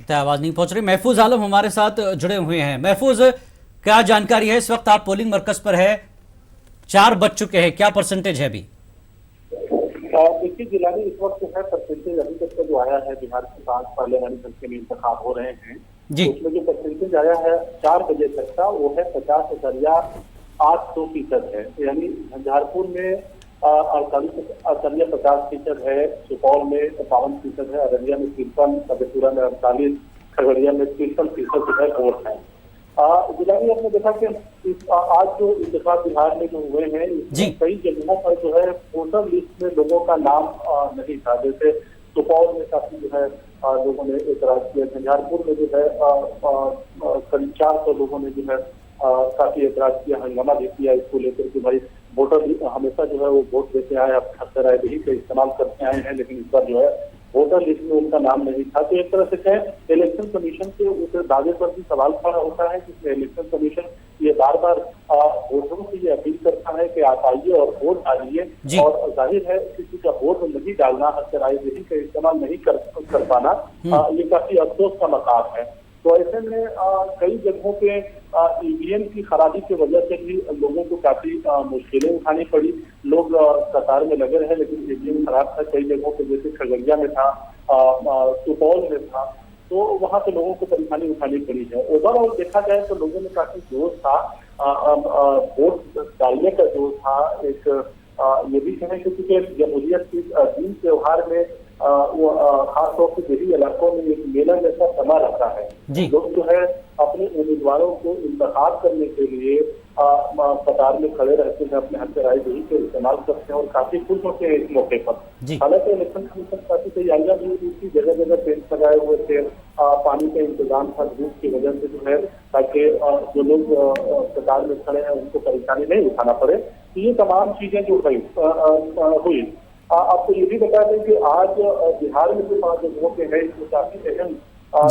लगता है आवाज नहीं पहुंच रही। महफूज आलम हमारे साथ जुड़े हुए हैं। महफूज, क्या जानकारी है? इस वक्त आप पोलिंग मरकज पर है, 4 बज चुके हैं, क्या परसेंटेज है अभी? देखिए जिला में इस वक्त जो है परसेंटेज अभी तक का जो आया है, बिहार के 5 पार्लियामेंट हल्के में इंतखाब हो रहे हैं, जी। उसमें जो परसेंटेज आया है 4 बजे तक का, वो है 50.8% है। यानी झंझारपुर में 50% है, सुपौल में 52% है, अररिया में 53, मधेपुरा में 48, खगड़िया में 53% जो है वोट है। जिला में आपने देखा कि आज जो इंतखाब बिहार में जो हुए हैं, इसमें कई जगहों पर जो है वोटर लिस्ट में लोगों का नाम नहीं था। जैसे सुपौल में काफी जो है लोगों ने एतराज किया, झंझारपुर में जो है करीब 400 लोगों ने जो है काफी एतराज किया, हंगामा भी किया इसको लेकर कि भाई वोटर हमेशा जो है वो वोट देते आए, अब हक राय का इस्तेमाल करते आए हैं, लेकिन इस बार जो है वोटर लिस्ट में उनका नाम नहीं था। तो एक तरह से कहें इलेक्शन कमीशन के उस दावे पर भी सवाल खड़ा होता है, जिसमें इलेक्शन कमीशन ये बार बार वोटरों से ये अपील करता है कि आप आइए और वोट डालिए, और जाहिर है किसी का वोट नहीं डालना, हक राय का इस्तेमाल नहीं कर पाना, ये काफी अफसोस का मकाम है। तो ऐसे में कई जगहों पे ईवीएम की खराबी की वजह से भी लोगों को काफी मुश्किलें उठानी पड़ी। लोग कतार में लगे रहे, लेकिन ईवीएम खराब था कई जगहों पे, जैसे खगड़िया में था, सुपौल में था, तो वहां पे लोगों को परेशानी उठानी पड़ी है। ओवरऑल देखा जाए तो लोगों में काफी जोश था, वोट डालने का जोश था। एक ये भी कहें कि जमहूरियत के दिन त्योहार में वो खासतौर से दिल्ली इलाकों में एक मेला जैसा समा रहता है। लोग जो है अपने उम्मीदवारों को इंतखाब करने के लिए कतार में खड़े रहते हैं, अपने हक राय का इस्तेमाल करते हैं और काफी खुश होते हैं इस मौके पर। हालांकि इलेक्शन कमीशन काफी तैयारियां भी हुई थी, जगह जगह टेंट लगाए हुए थे, पानी का इंतजाम था धूप की वजह से जो है, ताकि जो लोग कतार में खड़े हैं उनको परेशानी नहीं उठाना पड़े। तो ये तमाम चीजें जो हुई। आपको ये भी बता दें कि आज बिहार में जो 5 जगहों पे है, इसमें काफी अहम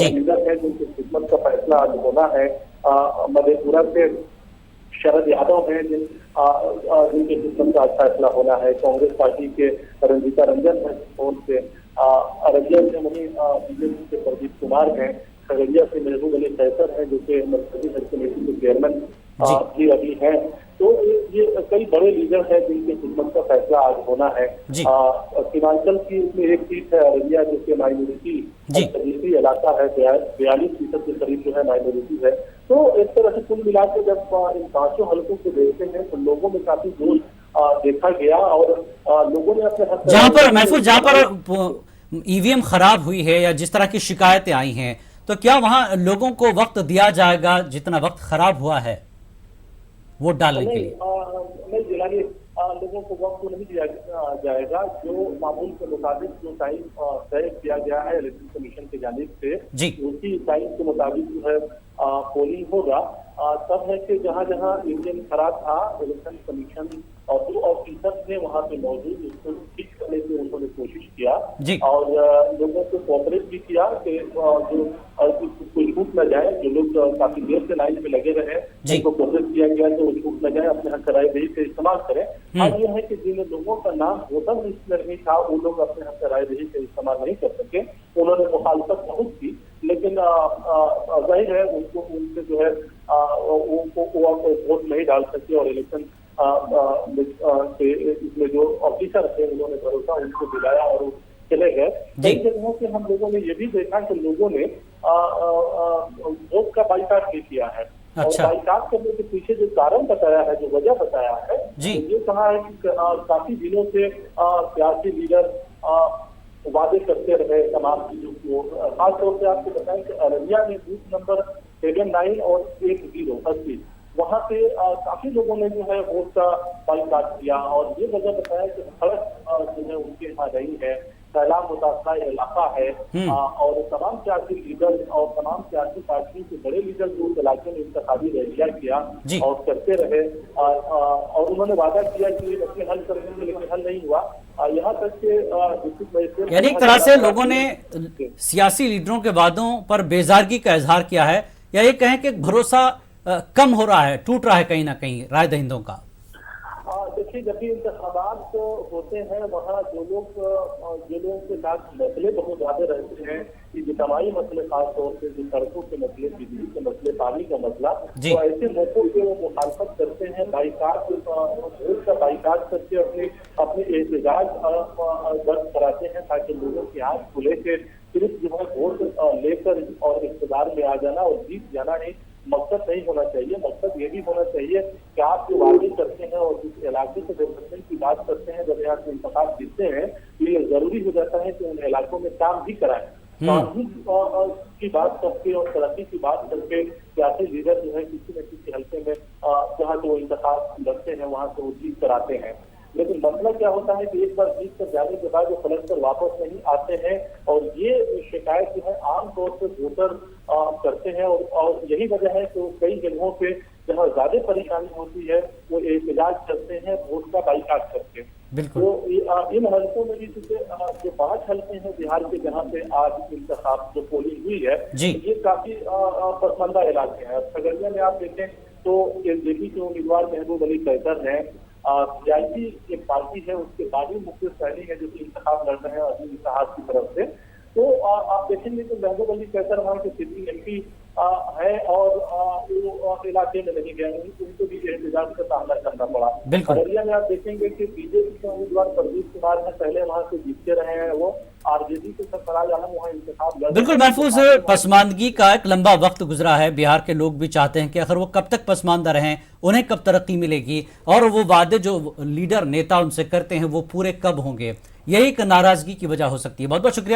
लीडर है जिनकी खिदमत का फैसला आज होना है। मधेपुरा से शरद यादव हैं जिनके खिदमत का आज फैसला होना है। कांग्रेस पार्टी के रंजीता रंजन है सुपौल से, अररिया से वहीं बीजेपी के प्रदीप कुमार हैं, खगड़िया से महबूब अली कैसर है जो कि मरकजी हज कमेटी के चेयरमैन भी अभी हैं। तो ये कई बड़े लीडर हैं जिनके खिदमत का फैसला आज होना है। सीमांचल की इसमें एक सीट है अररिया, जो कि माइनॉरिटी इलाका है, 42% के करीब जो है माइनॉरिटी है। तो एक तरह से कुल मिलाकर जब इन 5 हल्कों को देखते हैं तो लोगों में काफी जोश देखा गया, और लोगों ने अपने हक जहाँ पर ईवीएम खराब हुई है या जिस तरह की शिकायतें आई हैं, तो क्या वहां लोगों को वक्त दिया जाएगा जितना वक्त खराब हुआ है वोट डालने के लिए? नहीं जिलानी लोगों को वक्त तो नहीं दिया जाएगा। जो मामूल के मुताबिक जो टाइम तय किया गया है इलेक्शन कमीशन की जानिब से, उसी टाइम के मुताबिक जो है पोलिंग होगा। तब है कि जहाँ जहाँ ईवीएम खराब था, इलेक्शन कमीशन और जो ऑफिसर्स ने वहाँ पे मौजूद उसको ठीक करने की उन्होंने कोशिश किया, और लोगों को कोऑपरेट भी किया कि जो कोई छूट न जाए। जो लोग काफी देर से लाइन में लगे रहे, उनको कोशिश किया गया कि वो छूट न जाए, अपने हक राय का इस्तेमाल करें। और ये है कि जिन लोगों का नाम वोटर लिस्ट में नहीं था, वो लोग अपने हक राय का इस्तेमाल नहीं कर सके, उन्होंने मुखालफत बहुत की, लेकिन जाहिर है उनसे जो है वो वोट नहीं डाल सके, और इलेक्शन इसमें जो ऑफिसर थे उन्होंने भरोसा उनको दिलाया और वो चले गए। कई जगहों से हम लोगों ने ये भी देखा कि लोगों ने वोट का बाइकाट भी किया है। और बाइकाट करने के पीछे जो कारण बताया है, जो वजह बताया है, तो ये कहा है कि काफी दिनों से सियासी लीडर वादे करते रहे तमाम चीजों को। खासतौर से आपको बताएं कि अररिया में बूथ नंबर 79 और 10 वहाँ पे काफी लोगों ने जो है वोट का बाइकाट किया, और ये वजह बताया कि सड़क जो है उनके यहाँ नहीं है, सैलाब मुतासरा इलाका है, और तमाम सियासी लीडर और तमाम सियासी पार्टियों के बड़े लीडर जो उस इलाके में इंतखाबी रैलियां किया और करते रहे, और उन्होंने वादा किया कि ये मसले हल कर देंगे, लेकिन हल नहीं हुआ। यहाँ तक के यानी एक तरह से लोगों ने सियासी लीडरों के वादों पर बेजारगी का इजहार किया है, या ये कहें कि भरोसा कम हो रहा है, टूट रहा है कहीं ना कहीं राय दहिंदों का? देखिए, जब भी इंतखाबात होते रहते हैं वहाँ जो लोगों के साथ मसले बहुत ज्यादा रहते हैं, कि इज्तिमाई मसले, खासतौर से जो सड़कों के मसले, बिजली के मसले, पानी का मसला, जी। तो ऐसे मौकों पे वो मुखालफत करते हैं, वोट का बाइकाट करके अपने एहतजाज दर्ज कराते हैं, ताकि लोगों की आंख खुले के सिर्फ जो है वोट लेकर और इख्तियार में आ जाना और जीत जाना ही मकसद नहीं होना चाहिए। मकसद ये भी होना चाहिए कि आप जो वादे करते हैं और जिस इलाके से डेवलपमेंट की बात करते हैं, जब यहाँ से इंतखाब जीतते हैं तो ये जरूरी हो जाता है कि उन इलाकों में काम भी कराएं। काम की बात करके और तरक्की की बात करके सियासी लीडर जो है किसी न किसी हल्के में जहाँ से वो इंतखाब लड़ते हैं वहां से वो जीत कराते हैं। लेकिन मसला क्या होता है कि एक बार जीत कर जाने के बाद वो पलट कर वापस नहीं आते हैं, और ये शिकायत जो है आमतौर पर वोटर करते हैं, और यही वजह है कि कई जगहों पे जहाँ ज्यादा परेशानी होती है वो एहतजाज करते हैं, वोट का बाइकाट करते हैं। बिल्कुल। तो इन हल्कों में भी जो 5 हल्के हैं बिहार के जहाँ पे आज इंतखाब जो पोलिंग हुई है, जी। ये काफी पसंदा इलाके हैं। खगड़िया में आप देखें तो एलजेपी के उम्मीदवार महबूब अली कैसर हैं, पीआईपी एक पार्टी है उसके बागी मुख्य सहनी है जो कि इंतखाब लड़ रहे हैं अजीम इत्तेहाद की तरफ से। तो आप देखेंगे तो महबूब अली कैसर वहाँ के सिटी एमपी है, और वो इलाके में नहीं गए, उनको भी एहतजाज का सामना करना पड़ा। खगड़िया में आप देखेंगे कि बीजेपी के उम्मीदवार प्रदीप कुमार ने पहले वहाँ से जीतते रहे हैं, वो आरजेडी के सरफराज आलम वहाँ इंतखाब लड़। बिल्कुल महफूज, पसमानदगी का एक लंबा वक्त गुजरा है, बिहार के लोग भी चाहते हैं कि आखिर वो कब तक पसमानदा रहें, उन्हें कब तरक्की मिलेगी, और वो वादे जो लीडर नेता उनसे करते हैं वो पूरे कब होंगे। यही एक नाराजगी की वजह हो सकती है। बहुत बहुत शुक्रिया।